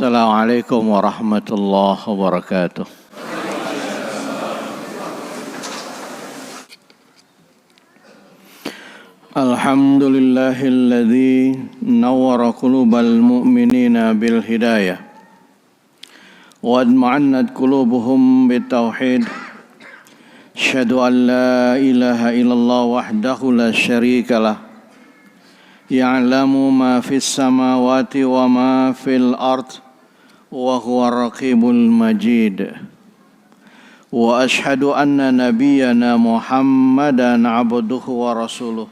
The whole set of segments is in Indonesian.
Assalamualaikum warahmatullahi wabarakatuh. Alhamdulillahilladzi nawwara qulubal mu'minina bil hidayah wa adma'annat qulubuhum bitauhid. Asyhadu an la ilaha illallah wahdahu la syarikalah. Ya'lamu ma fis samawati wa ma fil ard wa huwa raqibul majid. Wa ashhadu anna nabiyyana Muhammadan abduhu wa rasuluh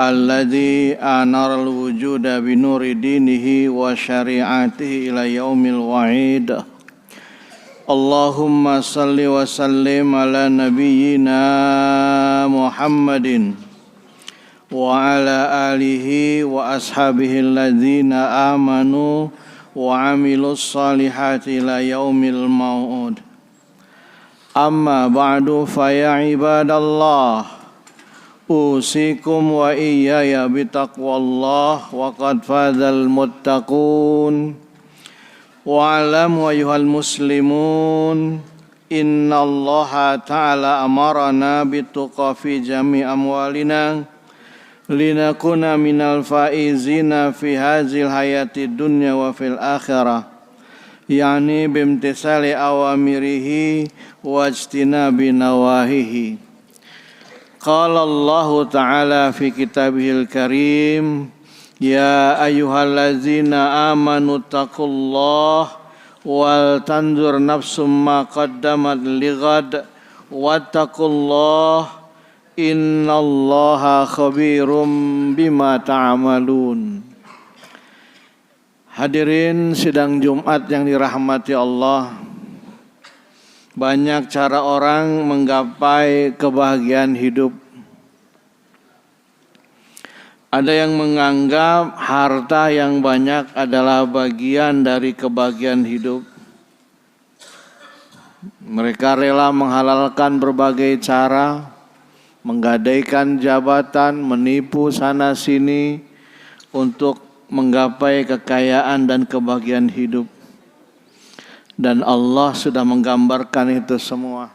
alladzi anara al-wujuda bi nuri dinihi wa syari'atihi ila yaumil wa'id. Allahumma salli wa sallim ala nabiyyina Muhammadin wa ala alihi wa ashabihi alladzina amanu wa amilus salihati ila yaumil mau'ud. Amma ba'du fa ya ibadallah, usikum wa iyaya bitaqwallah wa qad fadzal muttaqun. Wa alamu ayyuhal muslimun, innallaha ta'ala amarana bituqa fi jami' amwalina linakuna minal faizina fi hazil hayati dunya wa fil akhirah, yani bimtisali awamirihi wa ijtinabi nawahihi. Qala Allah ta'ala fi kitabihil karim, ya ayyuhallazina amanu taqullaha wal tanzur nafsum ma qaddamat lighad wattaqullaha innallaha khabirum bima ta'malun. Hadirin sidang Jumat yang dirahmati Allah, banyak cara orang menggapai kebahagiaan hidup. Ada yang menganggap harta yang banyak adalah bagian dari kebahagiaan hidup. Mereka rela menghalalkan berbagai cara, menggadaikan jabatan, menipu sana sini untuk menggapai kekayaan dan kebahagiaan hidup. Dan Allah sudah menggambarkan itu semua.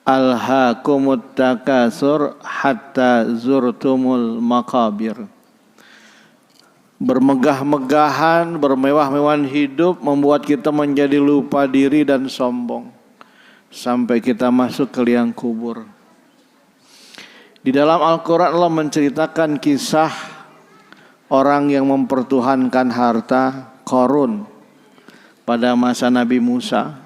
Alhaakumut takatsur hatta zurtumul maqabir. Bermegah-megahan, bermewah-mewahan hidup membuat kita menjadi lupa diri dan sombong sampai kita masuk ke liang kubur. Di dalam Al-Quran Allah menceritakan kisah orang yang mempertuhankan harta, Qarun, pada masa Nabi Musa,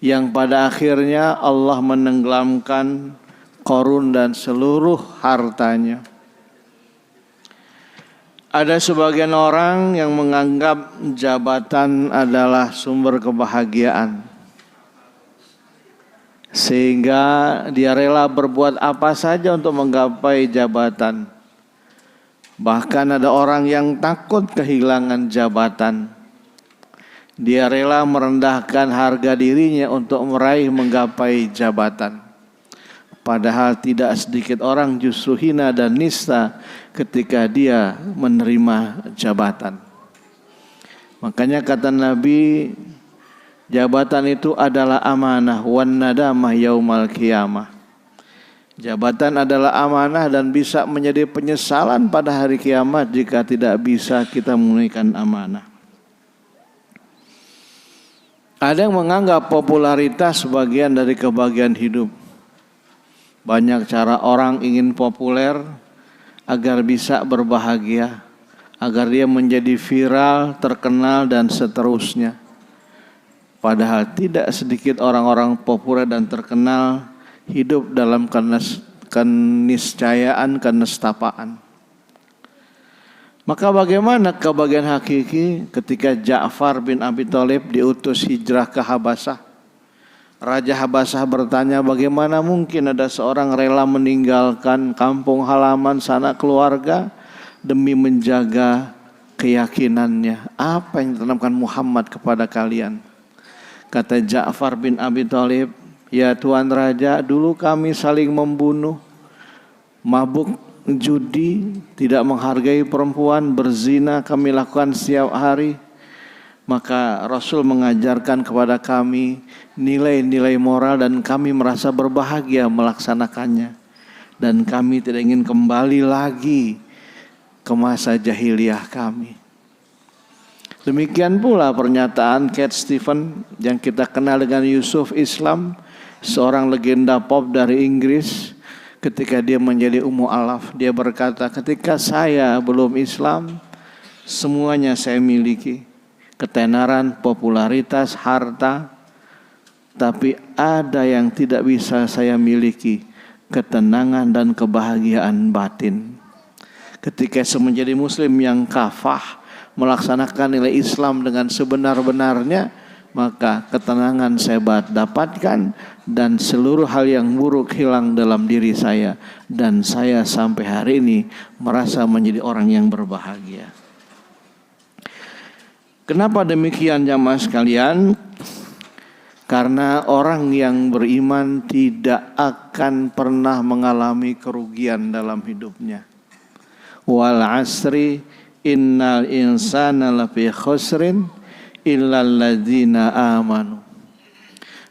yang pada akhirnya Allah menenggelamkan Qarun dan seluruh hartanya. Ada sebagian orang yang menganggap jabatan adalah sumber kebahagiaan, sehingga dia rela berbuat apa saja untuk menggapai jabatan. Bahkan ada orang yang takut kehilangan jabatan. Dia rela merendahkan harga dirinya untuk meraih menggapai jabatan. Padahal tidak sedikit orang justru hina dan nista ketika dia menerima jabatan. Makanya kata Nabi, jabatan itu adalah amanah wan nadamah yaumal qiyamah. Jabatan adalah amanah dan bisa menjadi penyesalan pada hari kiamat jika tidak bisa kita menunaikan amanah. Ada yang menganggap popularitas sebagian dari kebahagiaan hidup. Banyak cara orang ingin populer agar bisa berbahagia, agar dia menjadi viral, terkenal dan seterusnya. Padahal tidak sedikit orang-orang populer dan terkenal hidup dalam keniscayaan, kenestapaan. Maka bagaimana kebahagiaan hakiki ketika Ja'far bin Abi Thalib diutus hijrah ke Habasyah? Raja Habasyah bertanya, bagaimana mungkin ada seorang rela meninggalkan kampung halaman, sanak keluarga demi menjaga keyakinannya? Apa yang ditanamkan Muhammad kepada kalian? Kata Ja'far bin Abi Thalib, ya Tuan Raja, dulu kami saling membunuh, mabuk judi, tidak menghargai perempuan, berzina kami lakukan setiap hari. Maka Rasul mengajarkan kepada kami nilai-nilai moral dan kami merasa berbahagia melaksanakannya. Dan kami tidak ingin kembali lagi ke masa jahiliyah kami. Demikian pula pernyataan Cat Stevens yang kita kenal dengan Yusuf Islam, seorang legenda pop dari Inggris. Ketika dia menjadi Ummu Alaf, dia berkata, ketika saya belum Islam, semuanya saya miliki. Ketenaran, popularitas, harta. Tapi ada yang tidak bisa saya miliki, ketenangan dan kebahagiaan batin. Ketika saya menjadi muslim yang kafah, melaksanakan nilai Islam dengan sebenar-benarnya, maka ketenangan saya dapatkan dan seluruh hal yang buruk hilang dalam diri saya. Dan saya sampai hari ini merasa menjadi orang yang berbahagia. Kenapa demikian jamaah sekalian? Karena orang yang beriman tidak akan pernah mengalami kerugian dalam hidupnya. Wal asri innal insana lafi khusrin illal ladzina amanu.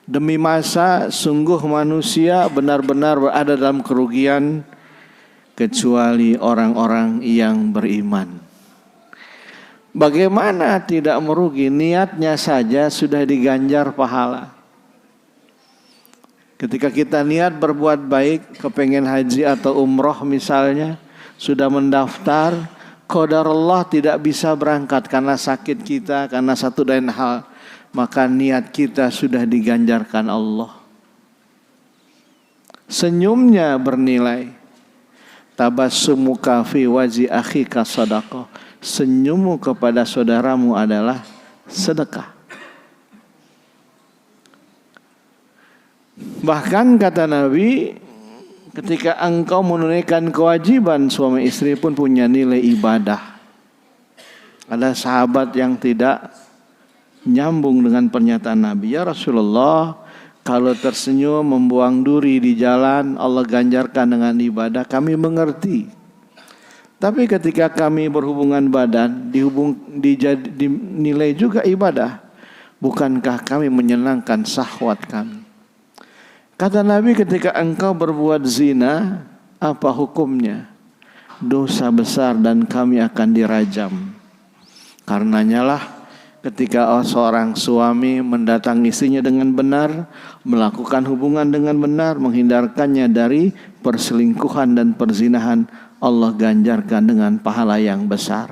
Demi masa sungguh manusia benar-benar berada dalam kerugian kecuali orang-orang yang beriman. Bagaimana tidak merugi? Niatnya saja sudah diganjar pahala. Ketika kita niat berbuat baik, kepengen haji atau umroh misalnya, sudah mendaftar, qadarullah tidak bisa berangkat karena sakit kita, karena satu dan hal, maka niat kita sudah diganjarkan Allah. Senyumnya bernilai. Tabassumuka fi wajhi akhika shadaqah. Senyummu kepada saudaramu adalah sedekah. Bahkan kata Nabi, ketika engkau menunaikan kewajiban suami istri pun punya nilai ibadah. Ada sahabat yang tidak nyambung dengan pernyataan Nabi. Ya Rasulullah, kalau tersenyum membuang duri di jalan Allah ganjarkan dengan ibadah, kami mengerti. Tapi ketika kami berhubungan badan dinilai juga ibadah. Bukankah kami menyenangkan syahwat kami? Kata Nabi, ketika engkau berbuat zina, apa hukumnya? Dosa besar dan kami akan dirajam. Karenanya lah ketika seorang suami mendatangi istrinya dengan benar, melakukan hubungan dengan benar, menghindarkannya dari perselingkuhan dan perzinahan, Allah ganjarkan dengan pahala yang besar.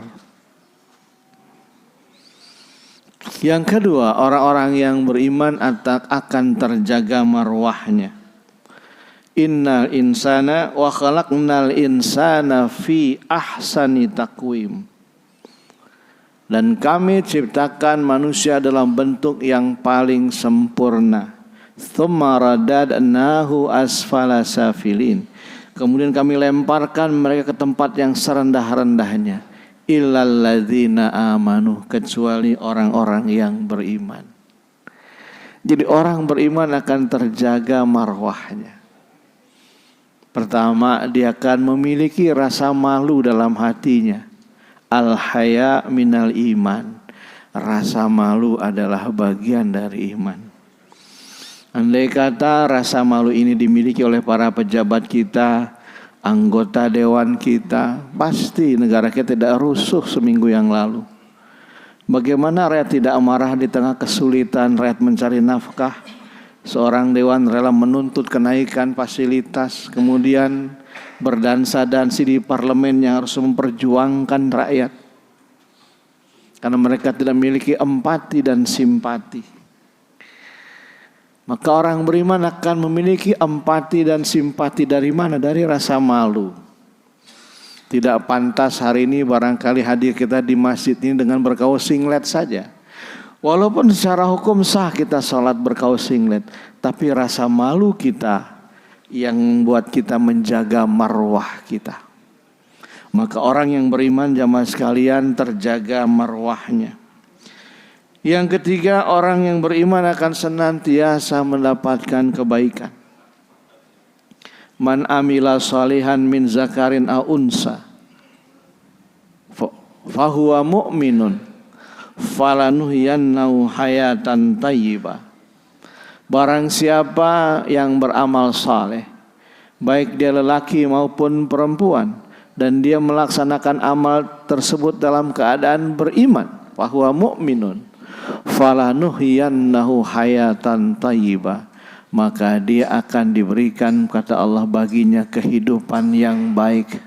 Yang kedua, orang-orang yang beriman akan terjaga marwahnya. Innal insana wa khalaqnal insana fi ahsani taqwim. Dan kami ciptakan manusia dalam bentuk yang paling sempurna. Tsumma radadnahu asfala safilin. Kemudian kami lemparkan mereka ke tempat yang serendah-rendahnya. Illal ladzina amanu, kecuali orang-orang yang beriman. Jadi orang beriman akan terjaga marwahnya. Pertama, dia akan memiliki rasa malu dalam hatinya. Al-haya minal iman. Rasa malu adalah bagian dari iman. Andai kata rasa malu ini dimiliki oleh para pejabat kita, anggota dewan kita, pasti negara kita tidak rusuh seminggu yang lalu. Bagaimana rakyat tidak marah di tengah kesulitan rakyat mencari nafkah? Seorang dewan rela menuntut kenaikan fasilitas, kemudian berdansa-dansi di parlemen yang harus memperjuangkan rakyat. Karena mereka tidak memiliki empati dan simpati. Maka orang beriman akan memiliki empati dan simpati dari mana? Dari rasa malu. Tidak pantas hari ini barangkali hadir kita di masjid ini dengan berkaus singlet saja. Walaupun secara hukum sah kita sholat berkaus singlet, tapi rasa malu kita yang membuat kita menjaga marwah kita. Maka orang yang beriman jamaah sekalian terjaga marwahnya. Yang ketiga, orang yang beriman akan senantiasa mendapatkan kebaikan. Man amila salihan min zakarin a unsa fahuwa mu'minun falanuhyiyannahu hayatan thayyibah. Barang siapa yang beramal saleh, baik dia lelaki maupun perempuan, dan dia melaksanakan amal tersebut dalam keadaan beriman, fahuwa mu'minun, falanuhyiyannahu hayatan thayyibah, maka dia akan diberikan, kata Allah, baginya kehidupan yang baik.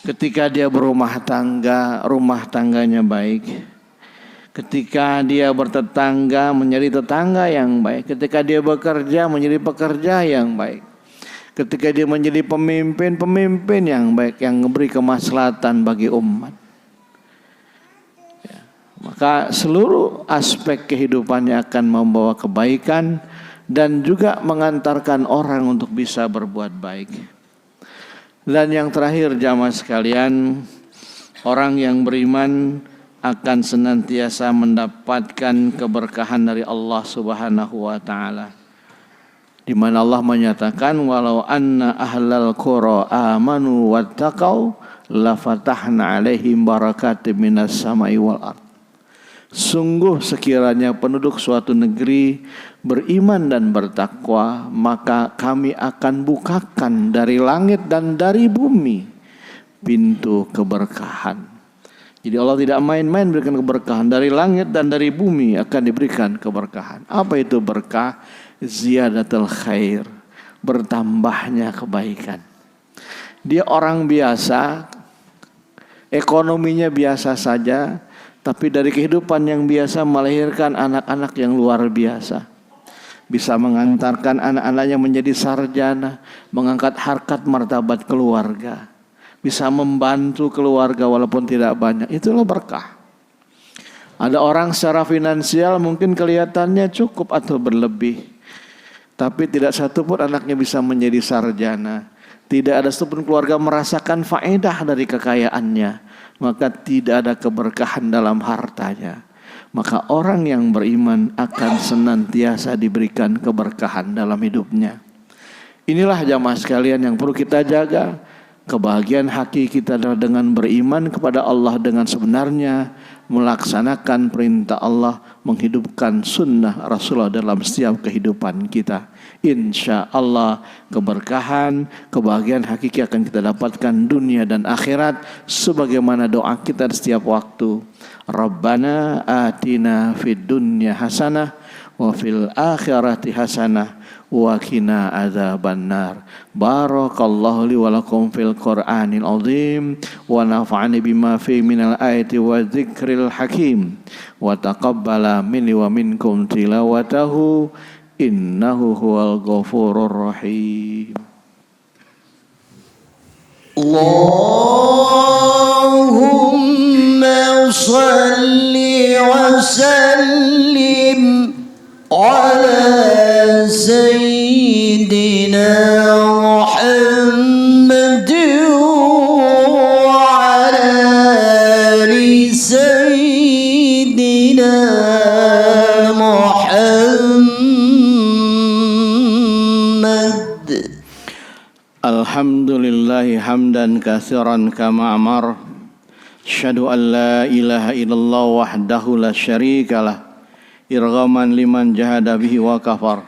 Ketika dia berumah tangga, rumah tangganya baik. Ketika dia bertetangga, menjadi tetangga yang baik. Ketika dia bekerja, menjadi pekerja yang baik. Ketika dia menjadi pemimpin, pemimpin yang baik, yang memberi kemaslahatan bagi umat. Ya, maka seluruh aspek kehidupannya akan membawa kebaikan dan juga mengantarkan orang untuk bisa berbuat baik. Dan yang terakhir, jamaah sekalian, orang yang beriman akan senantiasa mendapatkan keberkahan dari Allah Subhanahu wa taala. Di mana Allah menyatakan, walau anna ahlal qura amanu wattaqau lafatahna alaihim barakatim minas samai wal ard. Sungguh sekiranya penduduk suatu negeri beriman dan bertakwa, maka kami akan bukakan dari langit dan dari bumi pintu keberkahan. Jadi Allah tidak main-main berikan keberkahan. Dari langit dan dari bumi akan diberikan keberkahan. Apa itu berkah? Ziyadatul khair, bertambahnya kebaikan. Dia orang biasa, ekonominya biasa saja, tapi dari kehidupan yang biasa melahirkan anak-anak yang luar biasa. Bisa mengantarkan anak-anaknya menjadi sarjana, mengangkat harkat martabat keluarga. Bisa membantu keluarga walaupun tidak banyak. Itulah berkah. Ada orang secara finansial mungkin kelihatannya cukup atau berlebih, tapi tidak satu pun anaknya bisa menjadi sarjana. Tidak ada satupun keluarga merasakan faedah dari kekayaannya. Maka tidak ada keberkahan dalam hartanya. Maka orang yang beriman akan senantiasa diberikan keberkahan dalam hidupnya. Inilah jamaah sekalian yang perlu kita jaga. Kebahagiaan hakiki kita adalah dengan beriman kepada Allah dengan sebenarnya, melaksanakan perintah Allah, menghidupkan sunnah Rasulullah dalam setiap kehidupan kita. Insya Allah keberkahan, kebahagiaan hakiki akan kita dapatkan dunia dan akhirat, sebagaimana doa kita di setiap waktu. Rabbana atina fid dunya hasanah wa fil akhirati hasanah wa qina adzabannar. Barakallahu li wa lakum fil Qur'anil azim wa nafa'ani bima fi minal ayati wa dzikril hakim wa taqabbala minni wa minkum tilawatahu innahu huwal ghafurur rahim. Allahumma salli wa sallim ala sayyidina Muhammad wa ala ali sayyidina Muhammad. Alhamdulillahi hamdan katsiran kama amar. Asyhadu an la ilaha illallah wahdahu la syarikalah irghaman liman jahada bihi wa kafar.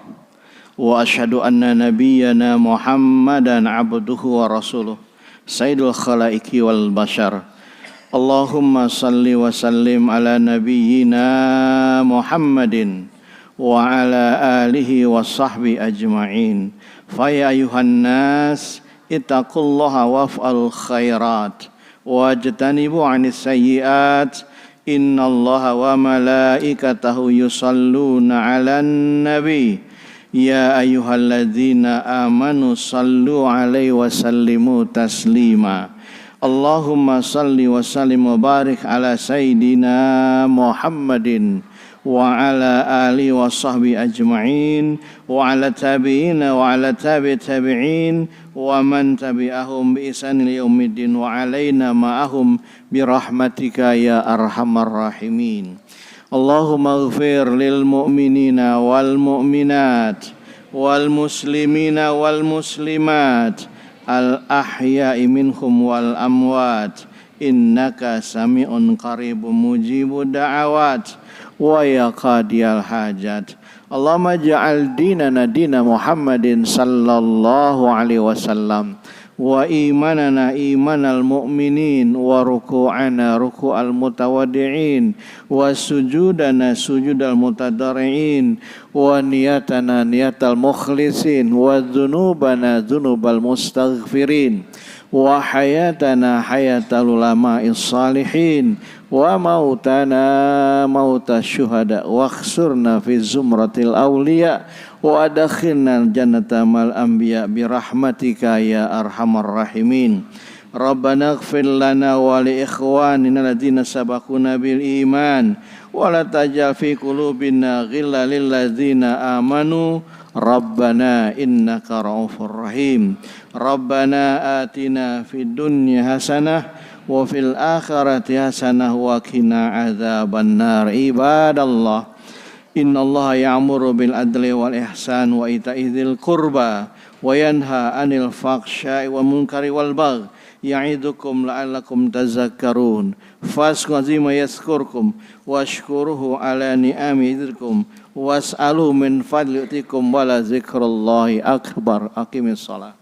Wa asyhadu anna nabiyyana Muhammadan abduhu wa rasuluh sayyidul khalaiqi wal bashar. Allahumma salli wa sallim ala nabiyyina Muhammadin wa ala alihi wa sahbihi ajma'in. Fa ya ayuhan nas ittaqullaha waf'al khairat wajtanibu 'anis sayyi'at. Innallaha wa malaikatahu yusalluna 'alan nabi ya ayyuhalladzina amanu sallu 'alaihi wa sallimu taslima. Allahumma salli wa sallim wa barik ala sayyidina Muhammadin wa ala alihi wa sahbihi ajma'in wa ala tabi'ina wa ala tabi'in wa man tabi'ahum bi ihsan ila yaumiddin wa alaina ma'ahum bi rahmatika ya arhamar rahimin. Allahumma ighfir lil mu'minina wal mu'minat wal muslimina wal muslimat al ahya'i minhum wal amwat innaka sami'un qaribun mujibud da'awat wa ya qadiyal hajat. Allahumma ja'al dinana dina Muhammadin sallallahu alaihi wasallam wa imanana imanal mu'minin wa ruku'ana ruku'al mutawaddi'in wa sujudana sujudal mutadarri'in wa niyatana niyatal mukhlisin wa dhunubana dhunubal mustaghfirin wa hayatana hayatal ulama'is salihin wa mautana mautas syuhada wa khsurna fi zumratil awliya wa adkhilna jannata mal anbiya bi rahmatika ya arhamar rahimin. Rabbana ighfir lana wa li ikhwanina alladziina sabaquna bil iman wa la taj'al fi qulubina ghillan lil ladziina amanu Rabbana innaka ra'ufur rahim. Rabbana atina fid dunya hasanah wa fil akhirati hasanah wa qina adzabannar. Ibadallah, innallaha ya'muru bil adli wal ihsan wa ita'i dzil qurba wa yanha 'anil fahsya'i wal munkari wal baghi ya'idukum la'allakum tadhakkarun. Fazkuruni yazkurkum washkuruhu 'ala ni'amihi yazidkum was'aluhu min fadli yu'tikum wa la dzikrullahi akbar. Aqimis shalah.